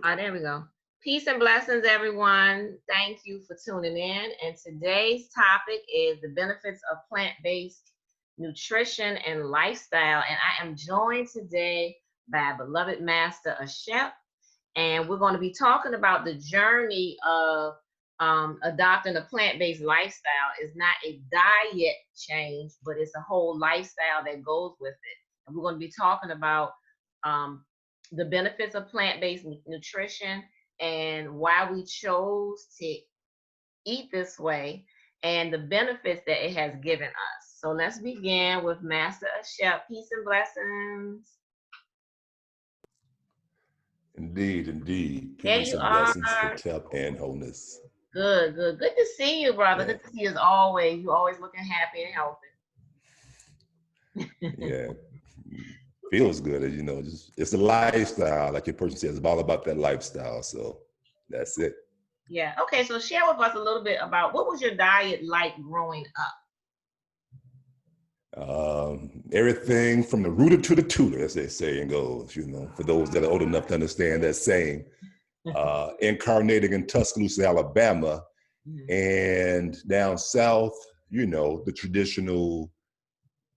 There we go. Peace and blessings, everyone. Thank you for tuning in. And today's topic is the benefits of plant-based nutrition and lifestyle. And I am joined today by beloved Master Ashep. And we're going to be talking about the journey of adopting a plant-based lifestyle. Is not a diet change, but it's a whole lifestyle that goes with it. And we're going to be talking about um, the benefits of plant-based nutrition and why we chose to eat this way and the benefits that it has given us. So let's begin with Master Ashep. Peace and blessings. Indeed, indeed. There Peace you and are. blessings, Hotep and wholeness. Good, good. Good to see you, brother. Yeah, Good to see you as always. You always looking happy and healthy. yeah. Feels good, as you know. Just it's a lifestyle, like your person says. It's all about that lifestyle. So that's it. Yeah. Okay. So share with us a little bit about what was your diet like growing up? Everything from the rooter to the tutor, as they saying goes. You know, for those that are old enough to understand that saying. Incarnating in Tuscaloosa, Alabama, and down south, you know, the traditional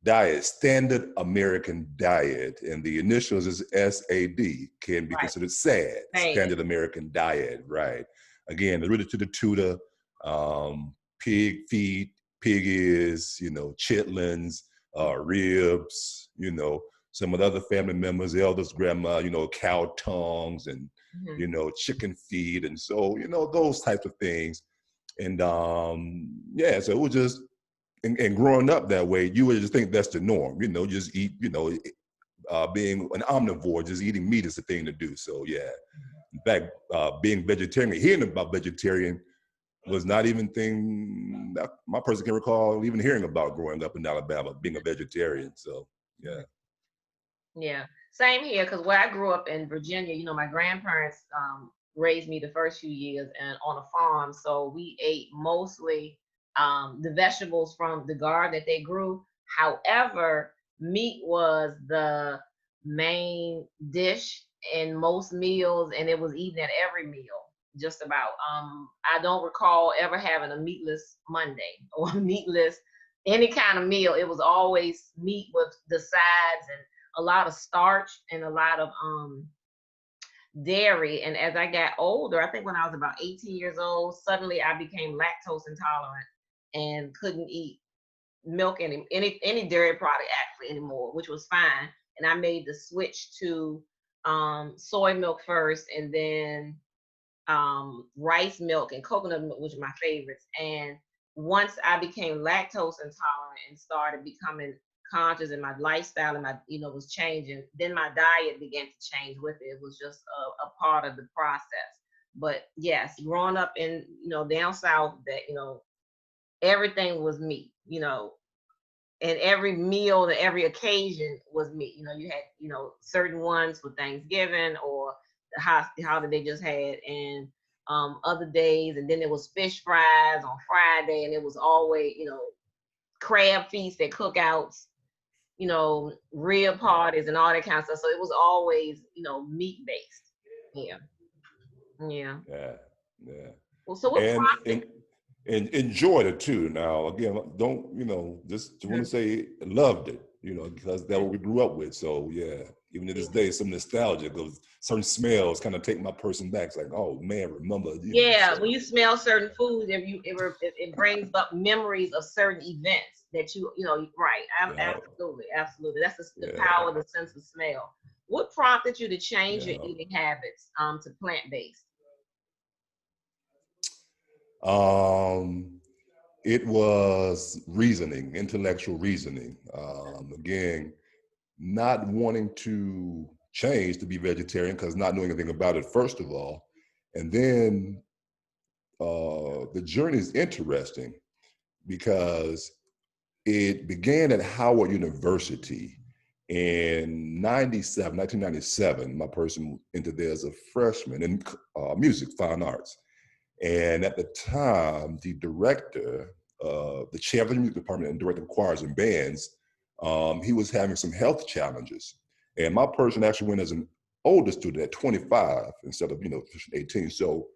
diet, standard American diet, and the initials is SAD, can be Right. considered SAD, standard American diet, right? Again, the rooted to the tutor, pig feet, pig ears, you know, chitlins, ribs, you know, some of the other family members, the eldest grandma, you know, cow tongues and, you know, chicken feet. And so, you know, those types of things. And yeah, so it was just, and growing up that way, you would just think that's the norm, you know, just eat, you know, being an omnivore, just eating meat is the thing to do. So yeah, in fact, being vegetarian, hearing about vegetarian was not even thing that my person can recall even hearing about growing up in Alabama, being a vegetarian. So yeah. Yeah, same here. Because where I grew up in Virginia, you know, my grandparents raised me the first few years and on a farm, so we ate mostly the vegetables from the garden that they grew. However, meat was the main dish in most meals, and it was eaten at every meal, just about. I don't recall ever having a meatless Monday or meatless any kind of meal. It was always meat with the sides and a lot of starch and a lot of dairy. And as I got older, I think when I was about 18 years old, suddenly I became lactose intolerant and couldn't eat milk any dairy product actually anymore, which was fine. And I made the switch to soy milk first, and then rice milk and coconut milk, which are my favorites. And once I became lactose intolerant and started becoming conscious in my lifestyle and my, you know, was changing, then my diet began to change with it. It was just a part of the process. But yes, growing up in, you know, down south, that, you know, everything was meat, you know, and every meal and every occasion was meat. You know, you had, you know, certain ones for Thanksgiving or the holiday just had, and other days, and then there was fish fries on Friday, and it was always, you know, crab feasts at cookouts, you know, rib parties and all that kind of stuff. So it was always, you know, meat based. Yeah. Yeah. Yeah, yeah. Well, so what prompted? And enjoyed it too. Now, again, don't, you know, just want to say loved it, you know, because that's what we grew up with. So yeah, even to this day, some nostalgia goes, certain smells kind of take my person back. It's like, oh man, remember, you know, Yeah, so when you smell certain foods, it brings up memories of certain events that you know, right? yeah, Absolutely, absolutely. That's the yeah, power of the sense of smell. What prompted you to change your yeah. eating habits to plant based? Um, it was reasoning, intellectual reasoning. Again, not wanting to change to be vegetarian because not knowing anything about it, first of all. And then the journey is interesting because it began at Howard University in 1997. My person entered there as a freshman in music, fine arts. And at the time, the director, the chair of the music department and director of choirs and bands, he was having some health challenges. And my person actually went as an older student at 25 instead of, 18. So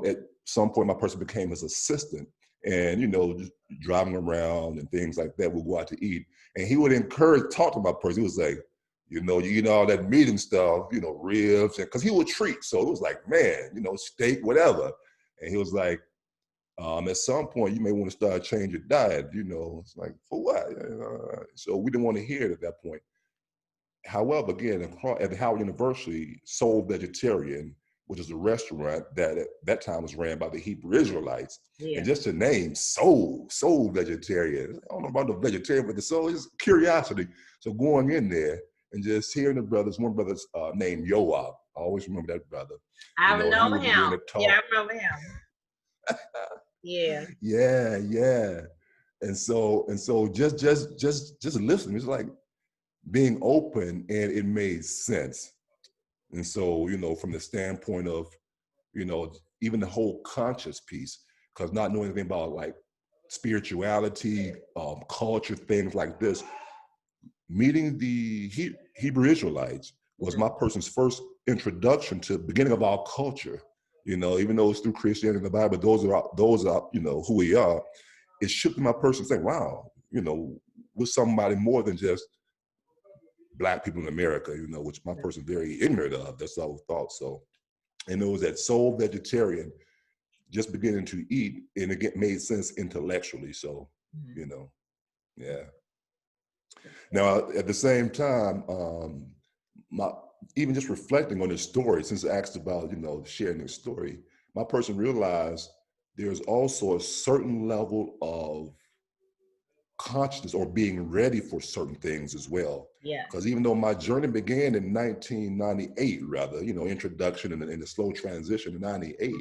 at some point, my person became his assistant, and, just driving around and things like that. We'll go out to eat, and he would talk to my person. He was like, you eat all that meat and stuff, ribs, and because he would treat. So it was like, man, steak, whatever. And he was like, at some point, you may want to start changing your diet. It's like, for what? So we didn't want to hear it at that point. However, again, at the Howard University, Soul Vegetarian, which is a restaurant that at that time was ran by the Hebrew Israelites. Yeah. And just the name, Soul Vegetarian. I don't know about the vegetarian, but the soul is curiosity. So going in there and just hearing the brothers, one brother's named Yoab. I always remember that brother. I He know would begin him. to talk. Yeah, I remember him. Yeah. Yeah. And so just listening, it's like being open, and it made sense. And so, from the standpoint of, even the whole conscious piece, because not knowing anything about like spirituality, culture, things like this, meeting the Hebrew Israelites was my person's first introduction to the beginning of our culture. Even though it's through Christianity and the Bible, those are who we are. It shifted my person saying, wow, we're somebody more than just Black people in America, which my person very ignorant of. That's all I thought. So, and it was that Soul Vegetarian, just beginning to eat, and it made sense intellectually. So, yeah. Now, at the same time, my even just reflecting on this story, since I asked about, sharing this story, my person realized there's also a certain level of consciousness or being ready for certain things as well. Yeah. Because even though my journey began in 1998, rather, introduction and the slow transition in 98,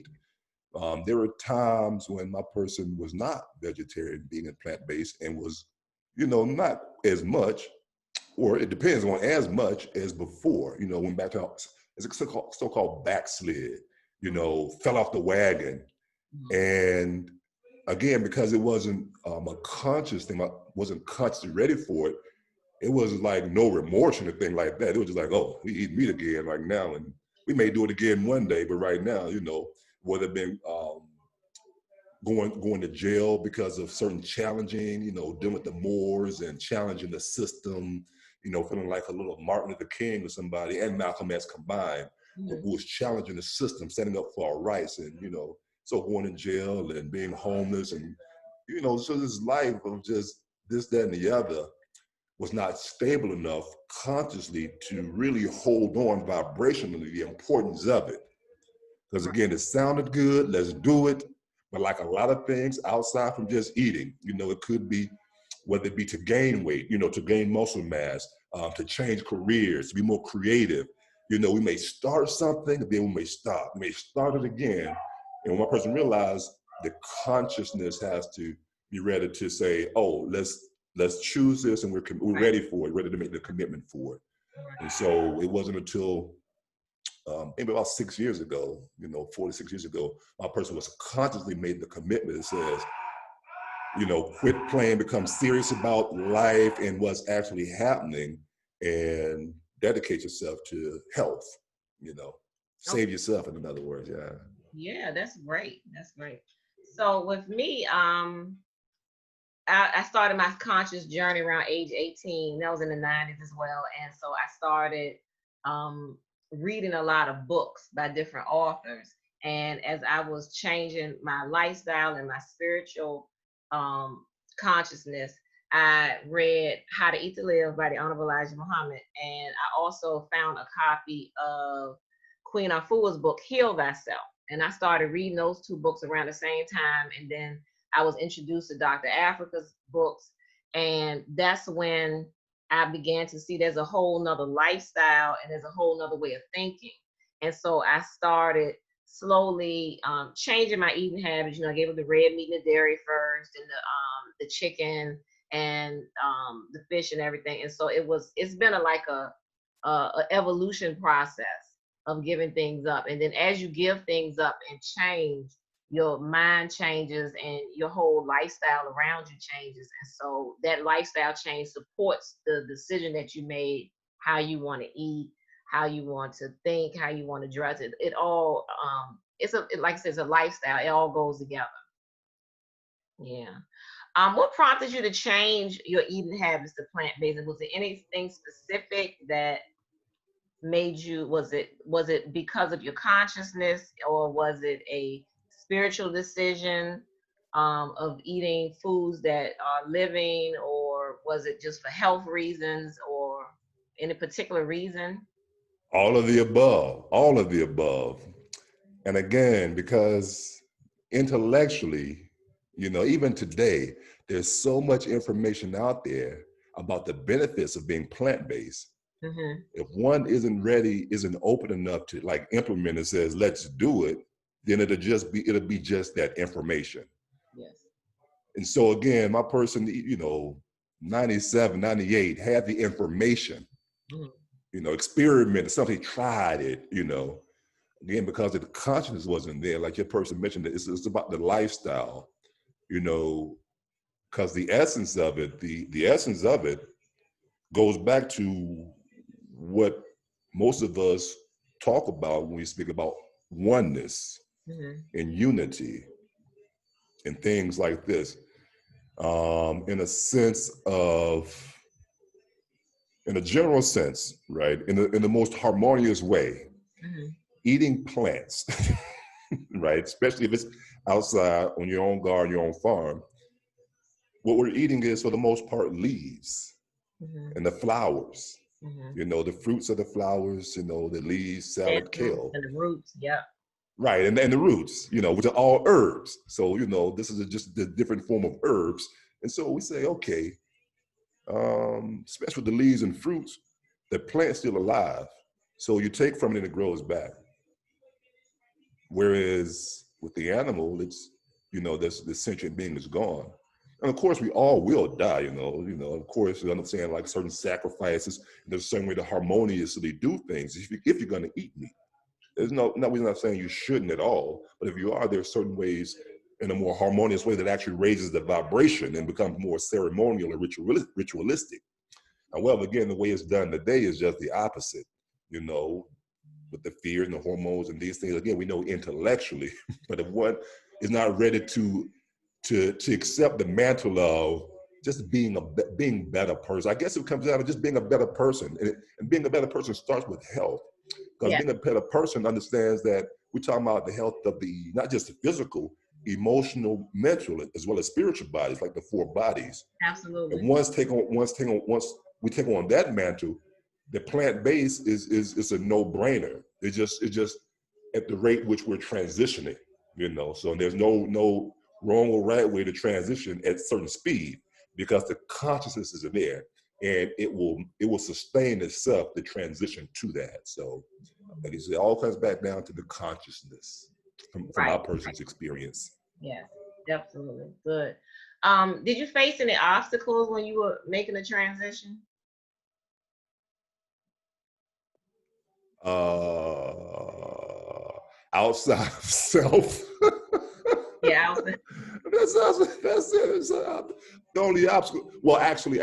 there were times when my person was not vegetarian, being a plant-based, and was, not as much, or it depends on as much as before, went back to, it's a so-called backslid, fell off the wagon. And again, because it wasn't a conscious thing, I wasn't consciously ready for it. It was like no remorse or anything like that. It was just like, oh, we eat meat again right now, and we may do it again one day, but right now, whether it been going to jail because of certain challenging, dealing with the Moors and challenging the system, feeling like a little Martin Luther King or somebody, and Malcolm X combined, who was challenging the system, standing up for our rights, and so going in jail and being homeless, and so this life of just this, that, and the other was not stable enough consciously to really hold on vibrationally the importance of it. Because again, it sounded good, let's do it. But like a lot of things outside from just eating, it could be, whether it be to gain weight, to gain muscle mass, to change careers, to be more creative. We may start something, and then we may stop. We may start it again. And one person realized the consciousness has to be ready to say, oh, let's choose this, and we're ready for it, ready to make the commitment for it. And so it wasn't until maybe about 6 years ago, 46 years ago, my person was consciously made the commitment that says, quit playing, become serious about life and what's actually happening, and dedicate yourself to health, save yourself, in other words. Yeah. Yeah, that's great. That's great. So with me, I started my conscious journey around age 18. That was in the 90s as well. And so I started reading a lot of books by different authors. And as I was changing my lifestyle and my spiritual consciousness, I read How to Eat to Live by the Honorable Elijah Muhammad. And I also found a copy of Queen Afua's book, Heal Thyself. And I started reading those two books around the same time. And then I was introduced to Dr. Africa's books. And that's when I began to see there's a whole nother lifestyle and there's a whole nother way of thinking. And so I started slowly changing my eating habits. I gave up the red meat and the dairy first, and the chicken and the fish and everything. And so it's been a evolution process of giving things up. And then as you give things up and change, your mind changes and your whole lifestyle around you changes. And so that lifestyle change supports the decision that you made, how you want to eat. how you want to think, how you want to dress. It all like I said, it's a lifestyle. It all goes together. Yeah. What prompted you to change your eating habits to plant-based? Was there anything specific that made you, was it because of your consciousness, or was it a spiritual decision of eating foods that are living, or was it just for health reasons, or any particular reason? All of the above, all of the above. And again, because intellectually, even today, there's so much information out there about the benefits of being plant-based. Mm-hmm. If one isn't ready, isn't open enough to like implement and says, let's do it, then it'll be just that information. Yes. And so again, my person, 97, 98 had the information, Mm-hmm. experimented, something tried it, again, because the consciousness wasn't there, like your person mentioned, it's about the lifestyle, because the essence of it, the essence of it goes back to what most of us talk about when we speak about oneness Mm-hmm. and unity and things like this, in a sense of, in a general sense, right, in the most harmonious way, Mm-hmm. eating plants, right, especially if it's outside on your own garden, your own farm, what we're eating is for the most part leaves Mm-hmm. and the flowers, Mm-hmm. the fruits of the flowers, the leaves, salad, kale. And the roots. Yep. Right, and the roots, which are all herbs. So, this is just a different form of herbs. And so we say, okay, especially with the leaves and fruits, the plant's still alive. So you take from it and it grows back. Whereas with the animal, it's, the sentient being is gone. And of course, we all will die, of course, you understand like certain sacrifices, there's a certain way to harmoniously do things if you're going to eat meat. There's we're not saying you shouldn't at all, but if you are, there are certain ways in a more harmonious way that actually raises the vibration and becomes more ceremonial and ritualistic. However, again, the way it's done today is just the opposite, with the fear and the hormones and these things. Again, we know intellectually, but if one is not ready to accept the mantle of just being better person, I guess it comes down to just being a better person, and being a better person starts with health. Because Yeah. being a better person understands that we're talking about the health of the, not just the physical, emotional, mental, as well as spiritual bodies, like the four bodies. And Absolutely. once we take on that mantle, the plant base is a no-brainer. It's just at the rate which we're transitioning, So there's no wrong or right way to transition at certain speed, because the consciousness is there, and it will sustain itself to transition to that. So like you said, it all comes back down to the consciousness from Right. our person's experience. Yes. Absolutely. Good. Did you face any obstacles when you were making the transition? Outside of self. Yeah. That's it. It's, the only obstacle. Well, actually,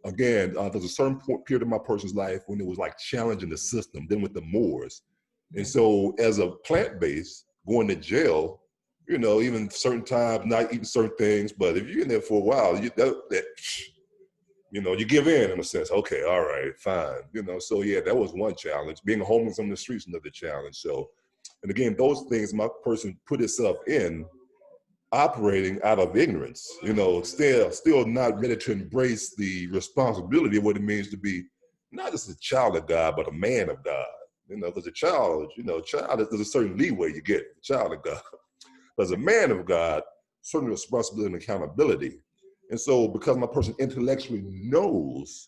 again, there's a certain period of my person's life when it was like challenging the system. Then with the Moors, and Mhm. so as a plant-based, going to jail, even certain times not eating certain things. But if you're in there for a while, you give in a sense. Okay, all right, fine. So yeah, that was one challenge. Being homeless on the streets, another challenge. So, and again, those things my person put itself in, operating out of ignorance, still not ready to embrace the responsibility of what it means to be not just a child of God, but a man of God. Because a child, there's a certain leeway you get, a child of God. But as a man of God, certain responsibility and accountability. And so because my person intellectually knows,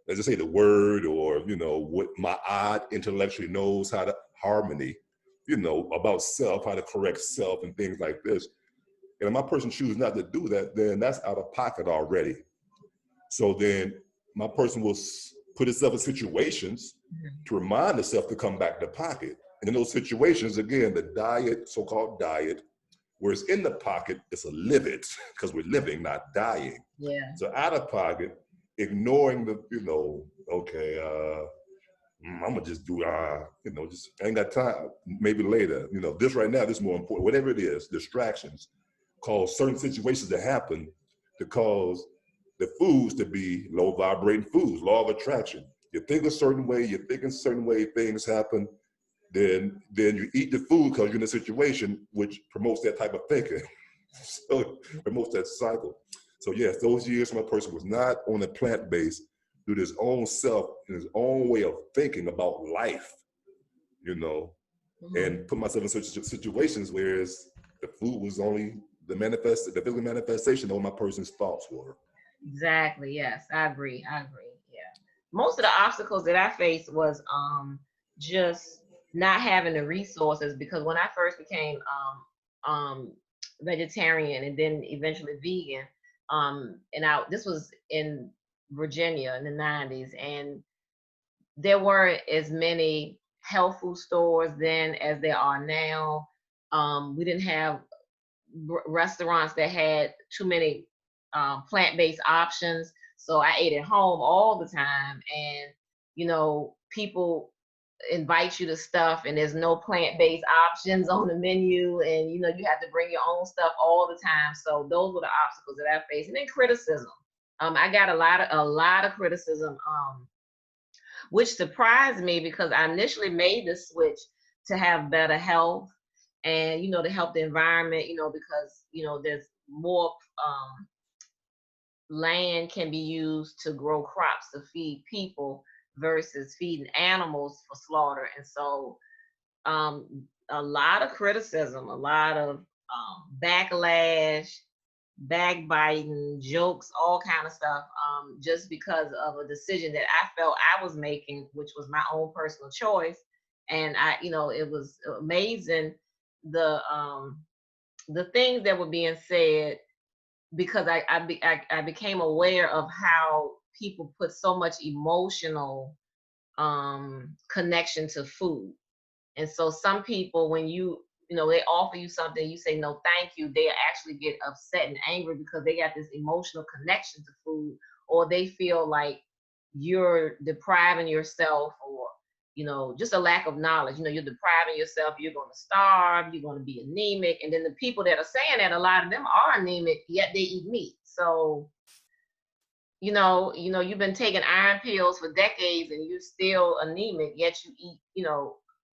let's just say the word, or, what my eye intellectually knows how to harmony, about self, how to correct self and things like this. And if my person chooses not to do that, then that's out of pocket already. So then my person will put itself in situations to remind itself to come back to pocket. And in those situations, again, the diet, so-called diet, where it's in the pocket, it's a live it, because we're living, not dying. Yeah. So out of pocket ignoring the, okay, I'm gonna just do, just I ain't got time. Maybe later, this right now, this is more important. Whatever it is, distractions cause certain situations to happen to cause the foods to be low vibrating foods, law of attraction. You think a certain way, you think in a certain way, things happen, then you eat the food because you're in a situation which promotes that type of thinking. So it promotes that cycle. So yes, those years when a person was not on a plant base, through his own self and his own way of thinking about life, and put myself in such situations where the food was only the physical manifestation of what my person's thoughts were. Exactly. Yes, I agree. Yeah. Most of the obstacles that I faced was just not having the resources, because when I first became vegetarian and then eventually vegan, and this was in Virginia in the 90s, and there weren't as many health food stores then as there are now. We didn't have restaurants that had too many plant-based options. So I ate at home all the time, and people invite you to stuff and there's no plant-based options on the menu, and you have to bring your own stuff all the time. So those were the obstacles that I faced. And then criticism. I got a lot of criticism, which surprised me because I initially made the switch to have better health and to help the environment, because there's more land can be used to grow crops to feed people versus feeding animals for slaughter. And so a lot of criticism, a lot of backlash, backbiting, jokes, all kind of stuff, just because of a decision that I felt I was making, which was my own personal choice. And it was amazing the things that were being said, because I became aware of how people put so much emotional connection to food. And so some people, when they offer you something, you say no thank you, they actually get upset and angry because they got this emotional connection to food, or they feel like you're depriving yourself, or just a lack of knowledge. You're depriving yourself, you're going to starve, you're going to be anemic. And then the people that are saying that, a lot of them are anemic, yet they eat meat. So you've been taking iron pills for decades and you're still anemic, yet you eat,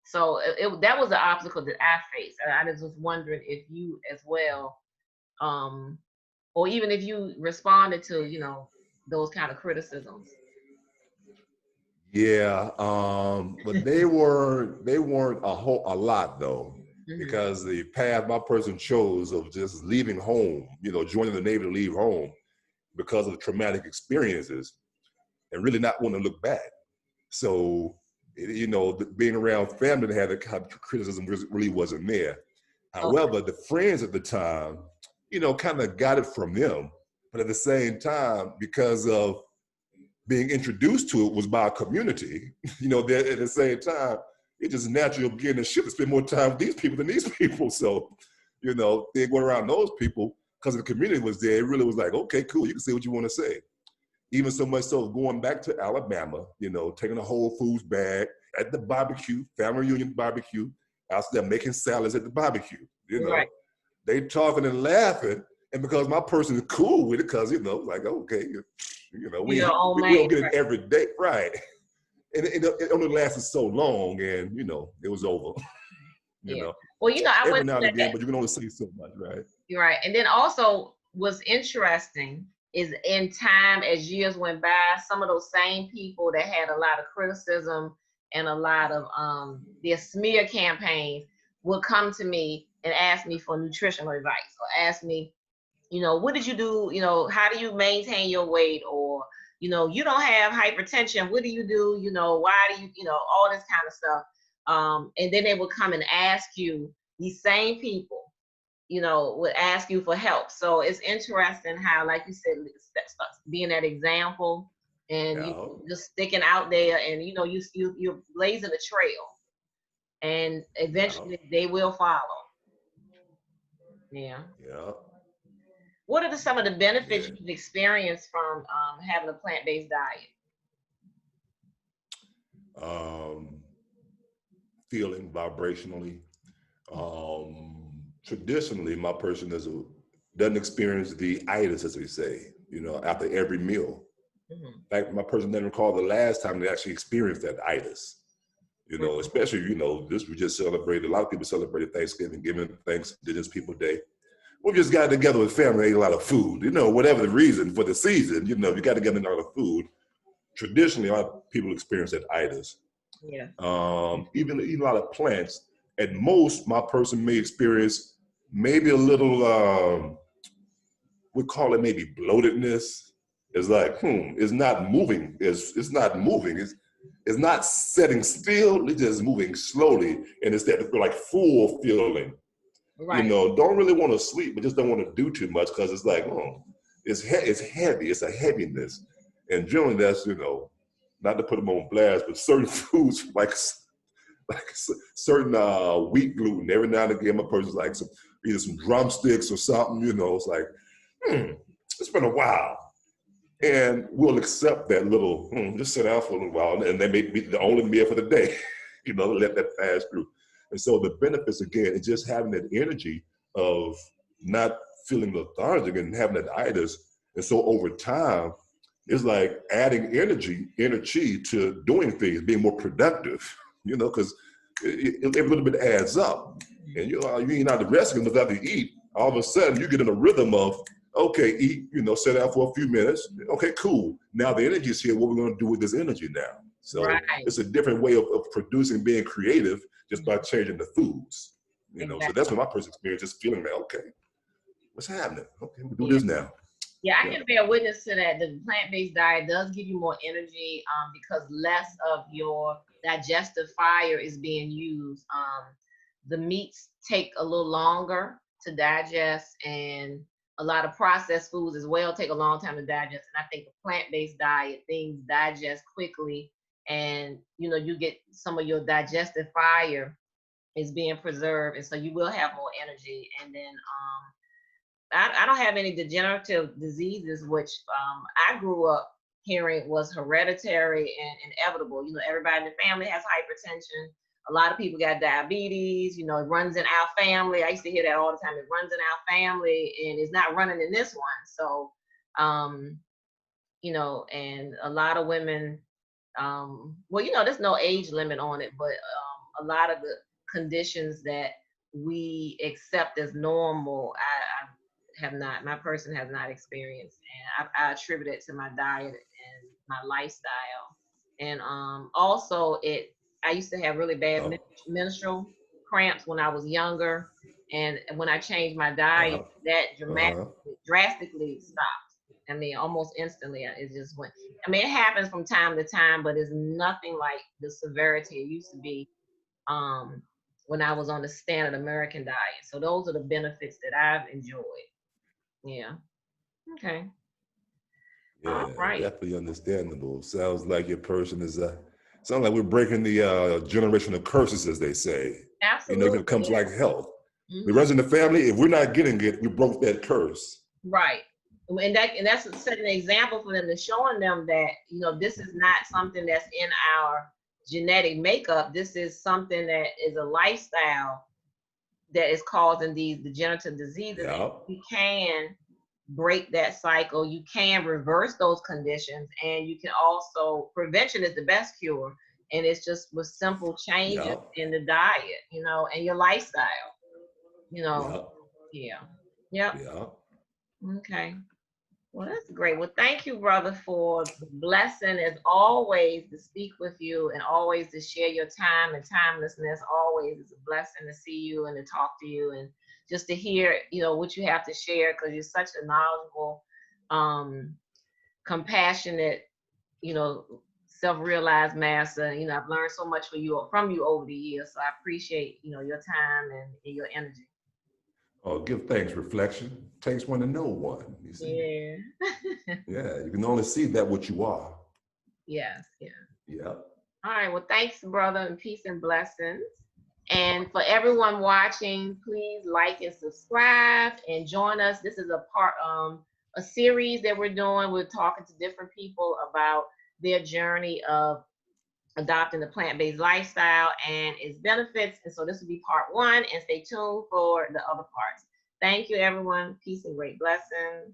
so that was the obstacle that I faced. I just was wondering if you as well, or even if you responded to those kind of criticisms. Yeah, but they weren't a lot though, Mm-hmm. because the path my person chose of just leaving home, joining the Navy to leave home because of traumatic experiences and really not wanting to look back. So, being around family that had the kind of criticism really wasn't there. Okay. However, the friends at the time, kind of got it from them. But at the same time, because of being introduced to it was by a community, that at the same time, it just naturally began to shift to spend more time with these people than these people. So, they went around those people because the community was there. It really was like, okay, cool, you can say what you want to say. Even so much so, going back to Alabama, taking a Whole Foods bag at the barbecue, family reunion barbecue, out there making salads at the barbecue, Right. they talking and laughing. And because my person is cool with it, because, like, okay, Your own we man. don't get it Right. every day, right? And it only lasted so long, and, it was over, Yeah. Well, I every went now through and that. again, but you can only say so much, right? You're right. And then also what's interesting is, in time as years went by, some of those same people that had a lot of criticism and a lot of their smear campaigns would come to me and ask me for nutritional advice, or ask me, what did you do? How do you maintain your weight? Or, you don't have hypertension. What do you do? Why do you, all this kind of stuff. And then they would come and ask you, these same people, would ask you for help. So it's interesting how, like you said, being that example, and you Yeah, just sticking out there, and you're blazing a trail, and yeah, eventually they will follow. Yeah. yeah. What are some of the benefits Yeah. you've experienced from having a plant-based diet? Um, Feeling vibrationally. Traditionally, my person doesn't experience the itis, as we say, after every meal. Mm-hmm. In fact, my person doesn't recall the last time they actually experienced that itis. Especially, this we just celebrated. A lot of people celebrated Thanksgiving, giving thanks to this People Day. We just got together with family, ate a lot of food, whatever the reason for the season, you got together and ate a lot of food. Traditionally, a lot of people experience that itis. Yeah. Even eating a lot of plants, at most, my person may experience maybe a little, we call it maybe bloatedness. It's like, it's not moving. It's not moving. It's not setting still. It's just moving slowly. And it's that like full feeling. Right. Don't really want to sleep, but just don't want to do too much because it's like, it's heavy. It's a heaviness. And generally that's, not to put them on blast, but certain foods like certain wheat gluten. Every now and again, my person's like either some drumsticks or something, it's like, it's been a while. And we'll accept that little, just sit down for a little while, and that may be the only meal for the day, let that pass through. And so the benefits, again, is just having that energy of not feeling lethargic and having that itis. And so over time, it's like adding energy to doing things, being more productive, because every little bit adds up. And you ain't out to rest without to eat. All of a sudden, you get in a rhythm of, okay, eat, sit down for a few minutes. Okay, cool. Now the energy is here. What we're going to do with this energy now? So Right. it's a different way of producing, being creative just by changing the foods. So that's Exactly. what my personal experience is feeling like, okay, what's happening? Okay, we'll do Yeah. this now. Yeah, I Yeah. can bear witness to that. The plant-based diet does give you more energy because less of your digestive fire is being used. The meats take a little longer to digest, and a lot of processed foods as well take a long time to digest. And I think the plant-based diet, things digest quickly, and you get some of your digestive fire is being preserved, and so you will have more energy. And then I don't have any degenerative diseases, which I grew up hearing was hereditary and inevitable. Everybody in the family has hypertension. A lot of people got diabetes. It runs in our family. I used to hear that all the time. It runs in our family, and it's not running in this one. So, and a lot of women. There's no age limit on it, but a lot of the conditions that we accept as normal, I have not, my person has not experienced, and I attribute it to my diet and my lifestyle. And also I used to have really bad Oh, menstrual cramps when I was younger, and when I changed my uh-huh. diet, that Uh-huh. drastically stopped. I mean, almost instantly, it just went. I mean, it happens from time to time, but it's nothing like the severity it used to be um, when I was on the standard American diet. So those are the benefits that I've enjoyed. Yeah. Okay. All Yeah, right. definitely understandable. Sounds like your person is sounds like we're breaking the generational curses, as they say. Even when it Absolutely. comes to like health. It Hmm. runs in the family. If we're not getting it, we broke that curse. Right. And that's setting an example for them and showing them that this is not something that's in our genetic makeup. This is something that is a lifestyle that is causing these degenerative diseases. And Yeah, you can break that cycle. You can reverse those conditions, and you can also prevention is the best cure. And it's just with simple changes yeah, in the diet, and your lifestyle. You know, yeah, yeah, yep. yeah. Okay. Well, that's great. Well, thank you, brother, for the blessing as always to speak with you and always to share your time and timelessness. Always is a blessing to see you and to talk to you and just to hear, what you have to share because you're such a knowledgeable, um, compassionate, you know, self-realized master. I've learned so much from you over the years. So I appreciate, your time and your energy. Oh, give thanks, reflection. Takes one to know one, you see. Yeah. Yeah, you can only see that what you are. Yes. Yeah. Yeah. All right. Well, thanks, brother, and peace and blessings. And for everyone watching, please like and subscribe and join us. This is a series that we're doing. We're talking to different people about their journey of adopting the plant-based lifestyle and its benefits. And so this will be part 1, and stay tuned for the other parts. Thank you, everyone. Peace and great blessings.